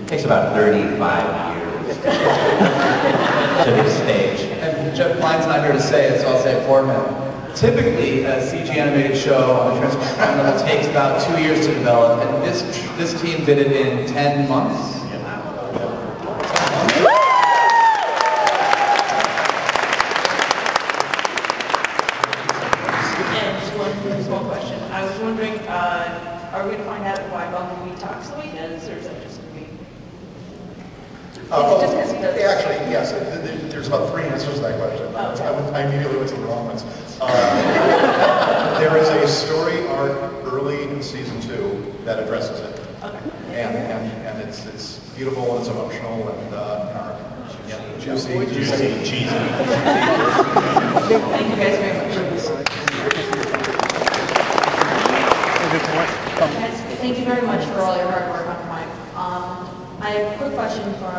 takes about 35 years to this stage. And Jeff Kline's not here to say it, so I'll say it for him. Typically, a CG animated show on the Transformers Prime level takes about 2 years to develop, and this team did it in 10 months. And just one small question. I was wondering, are we going to find out why Bumblebee talks the way he does, or is that just going to be? Actually, yes. There's about 3 answers to that question. I immediately went to the wrong ones. There is a story arc early in season 2 that addresses it. Okay. And it's beautiful and it's emotional and juicy. Cheesy. Thank you guys very much. Thank you very much for all your hard work on Prime. I have a quick question for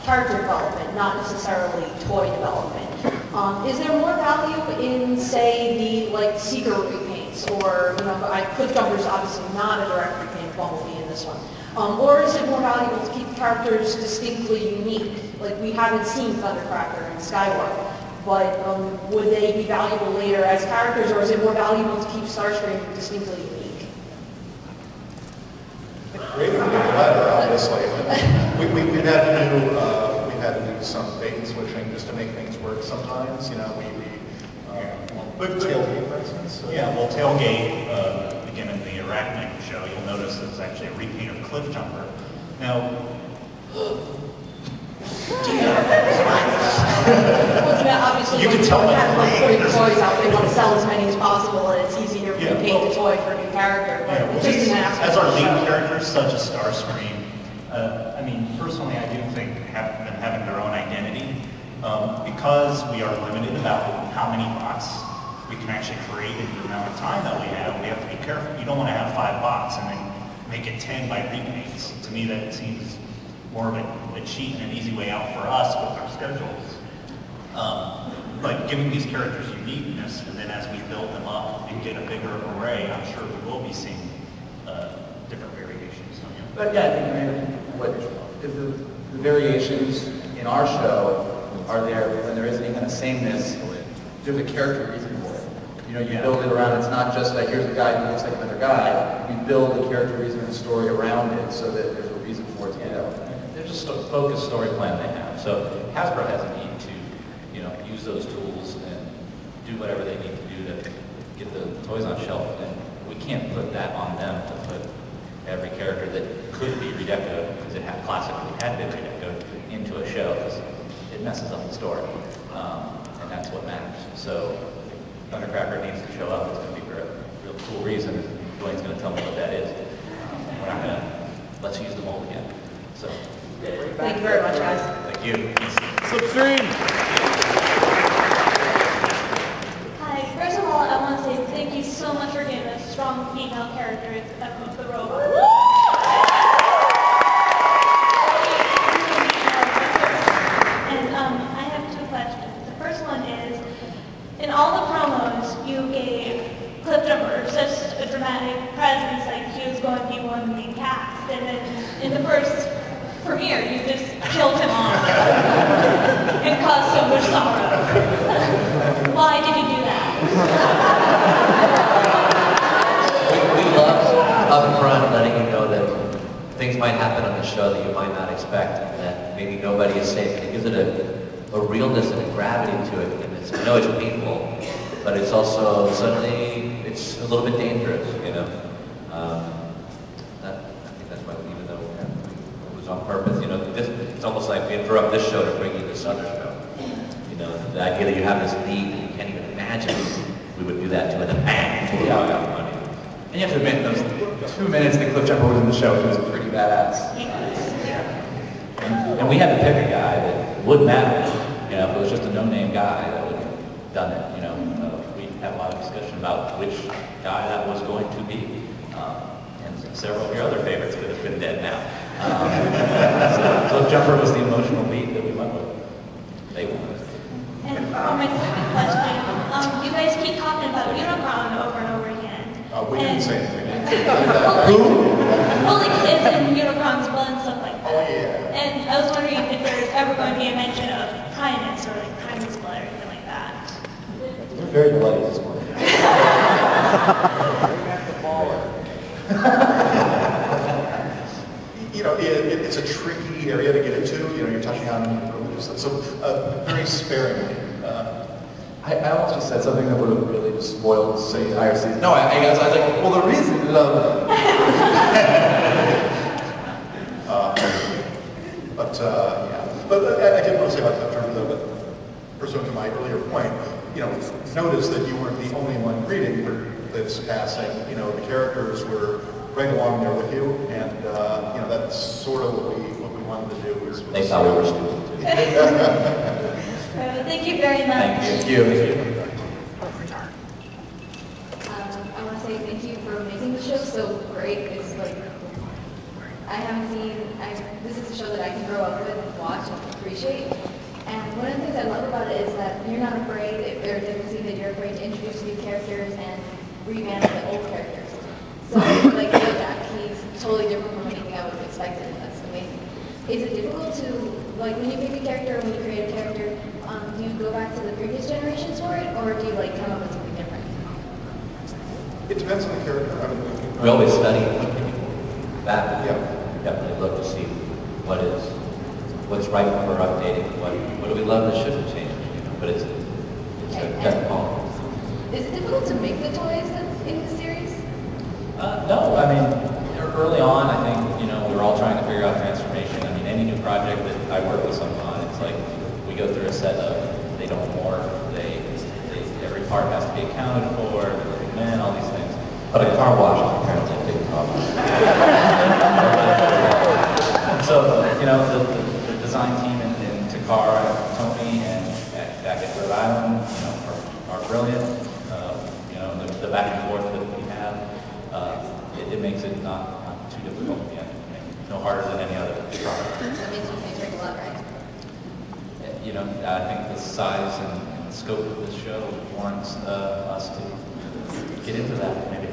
character development, not necessarily toy development. Is there more value in, say, the Seeker repaints, or Cliff Jumper's obviously not a direct repaint of Bumblebee in this one, Or is it more valuable to keep characters distinctly unique? Like we haven't seen Thundercracker and Skywarp, but would they be valuable later as characters, or is it more valuable to keep Starscream distinctly unique? Creatively, the latter, obviously. We've had to do some bait and switching just to make things work sometimes. You know, Tailgate, for instance. Yeah, well, Tailgate, again, in the Arachnid show, you'll notice there's actually a repaint of Cliff Jumper. Now, Obviously, you can tell by have the like way. 40 toys out, they want to sell as many as possible, and it's easy to Yeah, repaint the toy for a new character. But Yeah, well, just in that aspect as our of the lead show. characters, such as Starscream, I mean, personally, I do think them having their own identity, because we are limited about how many bots we can actually create in the amount of time that we have to be careful. You don't want to have 5 bots and then make it 10 by repaints. To me, that seems more of a cheat and an easy way out for us with our schedules. But giving these characters uniqueness, and then as we build them up and get a bigger array, I'm sure we will be seeing different variations. But yeah, I think what the variations in our show are there when there isn't any kind of sameness. There's a character reason for it. You know, you build it around. It's not just like here's a guy who looks like another guy. You build the character reason and story around it so that there's a reason for it to get out. There's just a focused story plan they have. So Hasbro has a need to, use those tools and do whatever they need to do to get the toys on shelf. And we can't put that on them to put every character that could be redecoed, because it had classically had been redecoed, into a show, because it messes up the story. And that's what matters. So Thundercracker needs to show up. It's going to be for a real cool reason. Duane's going to tell me what that is. We're not going to, let's use the mold again. So, Thank you very much, guys. thank you. Slipstream! Hi, first of all, I want to say thank you so much for giving us strong female characters that comes the robot. And I have 2 questions. The first one is, in all the promos, you gave Cliff Jumper such a dramatic presence, like he was going to be one of the main cast, and then in the first premiere, you just killed him off and caused so much sorrow. Why did you do that? We love up front letting you know that things might happen on the show that you might not expect, and that maybe nobody is safe. It gives it a realness and a gravity to it, and I know it's painful, but it's also suddenly, it's a little bit dangerous, I think that's why, even though it was on purpose, it's almost like we interrupt this show to bring you this other show. The idea that you have this lead that you can't even imagine we would do that to, and then bang, money. And you have to admit, those 2 minutes that Cliff Jumper was in the show, he was pretty badass. And we had to pick a guy that would matter. If it was just a no-name guy that would have done it, we had a lot of discussion about which guy that was going to be. And several of your other favorites could have been dead now. So Cliff Jumper was the emotional beat that we went with. They won. And for my second question, you guys keep talking about Unicron over and over again. We didn't say anything. Well, like kids and Unicron's blood and stuff like that. Oh, yeah. And I was wondering if there's ever going to be a mention of Primus or like Primus blood or anything like that. You're very bloody this morning. It's a tricky area to get into. You're touching on religious, so very sparingly. I almost just said something that would have really just spoiled, say, the entire season. No, I was like, well, the reason But I did want to say about that term, though, but pursuant to my earlier point, notice that you weren't the only one greeting for this passing. The characters were right along there with you, and that's sort of what we wanted to do. They thought we were stupid too. Thank you very much. Thank you. I want to say thank you for making the show so great. It's like, this is a show that I can grow up with and watch and appreciate. And one of the things I love about it is that you're not afraid, it doesn't seem that you're afraid to introduce new characters and revamp the old characters. So, like Jack, he's totally different from anything I would have is it difficult to, like, when you pick a character, when you create a character, do you go back to the previous generations for it, or do you, like, come up with something different? It depends on the character. I mean, We always study that. Yeah. Definitely look to see what's right for updating, what do we love that shouldn't change, you know, but it's a technical. Is it difficult to make the toys in the series? No, I mean, early on, I think, you know, we were all trying to figure out transformation. I mean, any new project that I work with someone on, it's like we go through a set of, they don't morph, every part has to be accounted for, and all these things. But a car wash is apparently a big problem. So, you know, the design team in Takara, Tony, and back at Rhode Island, you know, are brilliant. You know, the back and forth that we have, it makes it not too difficult at the end. No harder than any other product. That makes you drink a lot, right? You know, I think the size and scope of this show warrants us to get into that, maybe.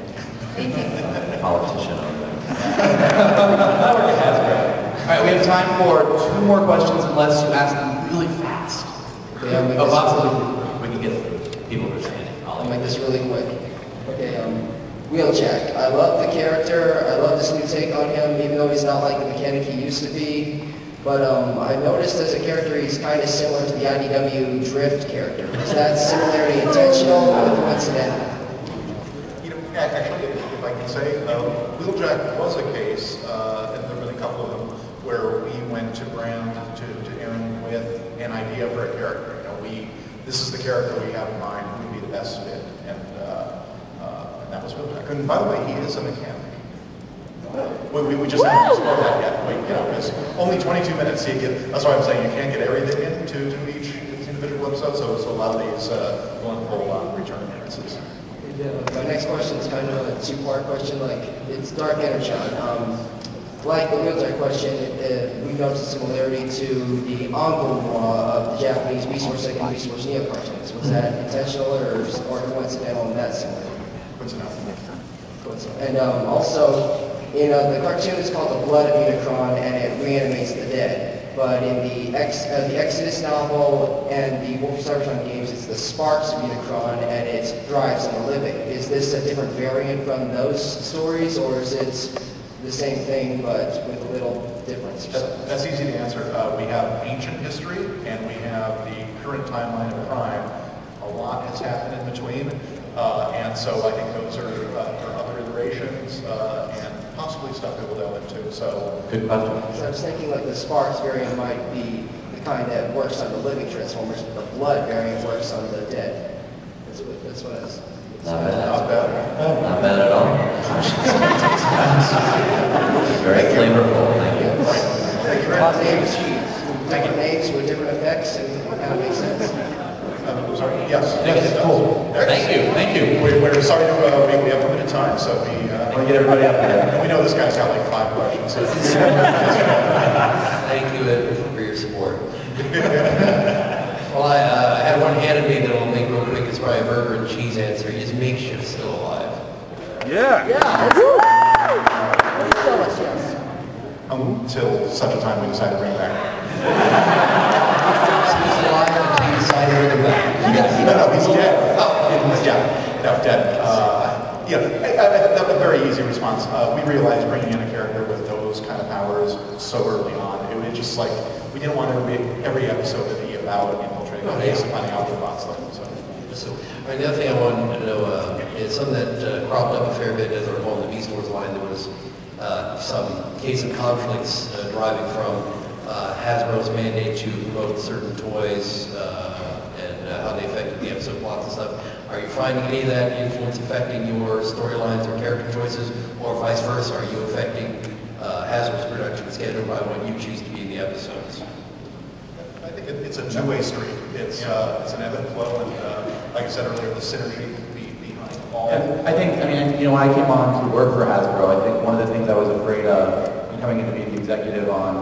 Politician over there. I work at Hasbro. All right, we have time for 2 more questions unless you ask them really fast. Okay, I'll make this Bob, We can get people who are standing. I'll make this really quick. Okay, Wheeljack. I love the character. I love this new take on him, even though he's not like the mechanic he used to be. But I noticed as a character he's kind of similar to the IDW Drift character. Is that similarity intentional or coincidental? You know, actually, if I can say, Wheeljack was a case, and there have been a couple of them, where we went to Brand, to Aaron with an idea for a character. You know, this is the character we have in mind, who would be the best fit, and that was Wheeljack. And by the way, he is a mechanic. We just haven't explored that yet. You know, it's only 22 minutes, so you get, that's why I'm saying you can't get everything into each individual episode, so a lot of these going full return appearances. My next question is kind of a 2-part question. Like, it's Dark Energon. Like the Wheeljack question, we noticed a similarity to the engouement of the Japanese Resource Egg and Resource Neo cartoons. Was that intentional or coincidental in that similarity? Coincidental. And also, in the cartoon, it's called The Blood of Unicron, and it reanimates the dead. But in the Exodus novel and the Wolf Cybertron games, it's the Sparks of Unicron, and it drives the living. Is this a different variant from those stories, or is it the same thing but with a little difference? That's easy to answer. We have ancient history, and we have the current timeline of crime. A lot has happened in between, and so I think those are for other iterations, and possibly stuff that we'll delve into. So, good question. So I was thinking like the Sparks variant might be the kind that works on the living Transformers, but the Blood variant works on the dead. That's what I was... Not bad. Not bad. Not bad at all. Very flavorful. Thank you. Thank you very much. Different names with different effects, and it kind of makes sense. Sorry. Yes. Yes. Cool. Thank you. Thank you. We're sorry to we have limited time, so we want to get everybody up there. And we know this guy's got like 5 questions. So. Thank you, Ed, for your support. Well, I had one handed me that I'll make real quick. It's probably a burger and cheese answer. Is Makeshift still alive? Yeah. Yeah. Until such a time we decide to bring it back. He's alive until you decide to bring him back. No, he's dead. Oh, yeah. No, dead. That's a very easy response. We realized bringing in a character with those kind of powers so early on, it just like, we didn't want every episode to be about infiltrating the base and finding out what bots like. So, the other thing I wanted to know is something that cropped up a fair bit as I recall in the Beast Wars line. There was some case of conflicts driving from Hasbro's mandate to promote certain toys and how they affected the episode plots and stuff. Are you finding any of that influence affecting your storylines or character choices, or vice versa? Are you affecting Hasbro's production schedule by what you choose to be in the episodes? I think it's a two-way street. It's an ebb and flow, and like I said earlier, the synergy behind all. And I think, when I came on to work for Hasbro, I think one of the things I was afraid of coming in to be the executive on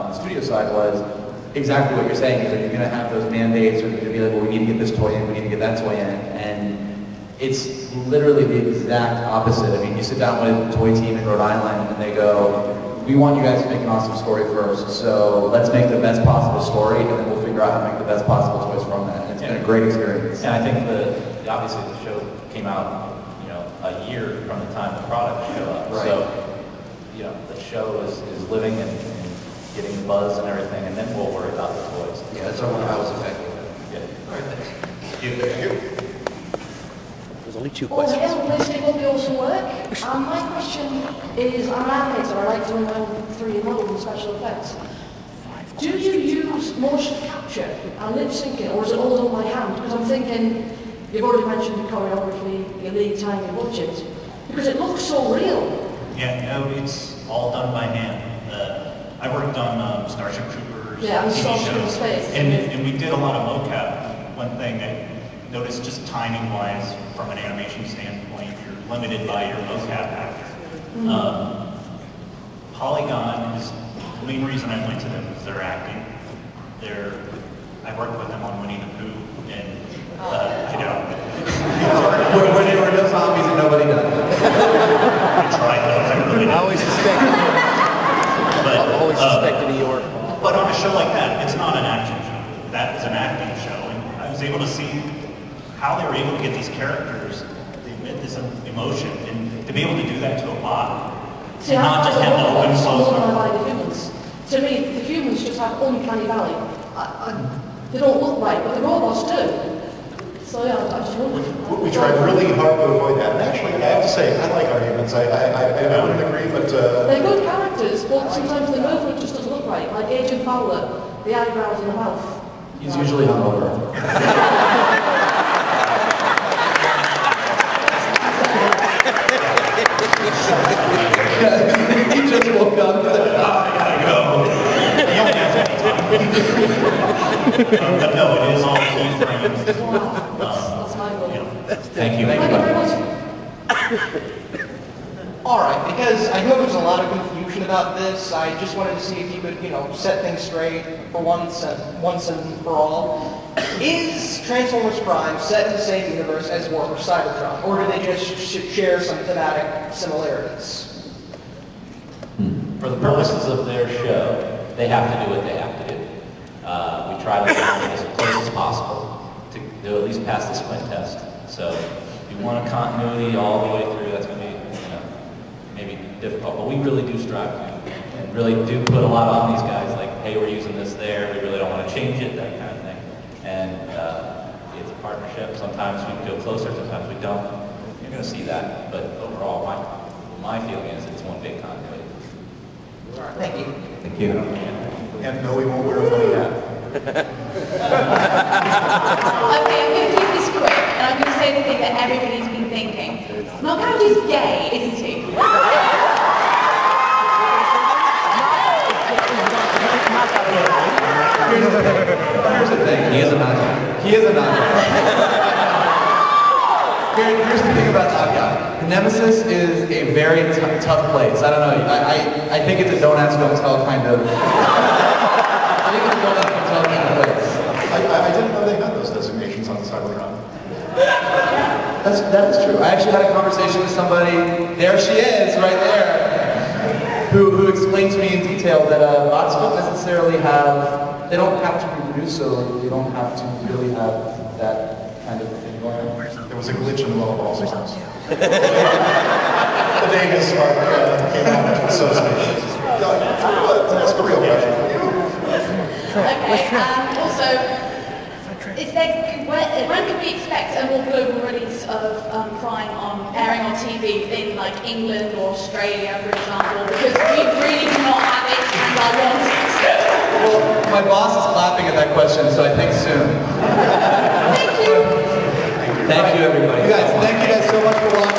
the studio side was exactly what you're saying, is that you're going to have those mandates, or you're going to be like, well, we need to get this toy in, we need to get that toy in, and it's literally the exact opposite. You sit down with the toy team in Rhode Island, and they go, we want you guys to make an awesome story first, so let's make the best possible story, and then we'll figure out how to make the best possible toys from that. And it's been a great experience. And I think obviously the show came out, a year from the time the product showed up. Right. So, the show is living and getting the buzz and everything, and then we'll worry about the toys. Yeah, that's how I was affected. Yeah. All right, thanks. There's only 2 Oh, questions. yeah, listening will be awesome work. My question is, I'm an animator, I like doing my own 3D models and special effects. Do you use motion capture and lip syncing, or is it all done by hand? Because I'm thinking, you've already mentioned your choreography, your lead time, your budget, because it looks so real. Yeah, no, it's all done by hand. I worked on Starship Troopers, Yeah, and TV Starship shows, Space. and we did a lot of mocap. One thing I noticed, just timing-wise, from an animation standpoint, you're limited by your mocap actor. Polygon is the main reason I went to them is their acting. I worked with them on Winnie the Pooh, and When there were no zombies and nobody died. I tried those. I really did. I always suspected. New York. But on a show like that, it's not an action show. That is an acting show, and I was able to see how they were able to get these characters to emit this emotion, and to be able to do that to a bot, See, and not just have the open close. by the humans. To me, the humans just have uncanny valley. They don't look right, but the robots do. So yeah, I just wondered. We tried really hard to avoid that. And actually, I have to say, I like our humans. I wouldn't agree, but... They're good characters, but sometimes the movement just doesn't look right. Like Agent Fowler, the eyebrows in the mouth. He's usually hungover. He just woke up. I gotta go. He only has any time. But no, it is all keyframes. Wow, that's my goal. Thank you. Thank you very much. All right, because I know there's a lot of confusion about this, I just wanted to see if you could, set things straight for once and for all. Is Transformers Prime set in the same universe as Warhammer Cybertron, or do they just share some thematic similarities? For the purposes of their show, they have to do what they have to do. We try to get them as close as possible to at least pass the squint test. So if you want a continuity all the way through, that's going to be maybe difficult. But we really do strive to, and really do put a lot on these guys. Like, hey, we're using this there. We really don't want to change it, that kind of thing. And it's a partnership. Sometimes we can go closer. Sometimes we don't. You're going to see that. But overall, my feeling is it's one big continuity. All right, thank you. Thank you. And no, we won't wear a funny hat. Okay, I'm going to keep this quick, and I'm going to say the thing that everybody's been thinking. Knockout is gay, isn't he? Here's the thing. He is a knockout. He is a knockout. Here's the thing about knockout. Nemesis is a very tough place. I don't know. I think it's a don't ask, don't tell kind of. I think it's a don't ask, don't tell kind of place. I didn't know they had those designations on the Cybertron. That is true. I actually had a conversation with somebody, there she is, right there, who explained to me in detail that bots don't necessarily they don't have to be produced, so they don't have to really have that kind of thing going on. There was a glitch in the well of all sorts. The day his spark came out, it was so spacious. That's the real question. Okay, also, when can we expect a more global release of Prime airing on TV in like England or Australia, for example? Because we really do not have it and I want it. Well, my boss is clapping at that question, so I think soon. Thank you. Thank you, everybody. You guys, thank you guys so much for watching.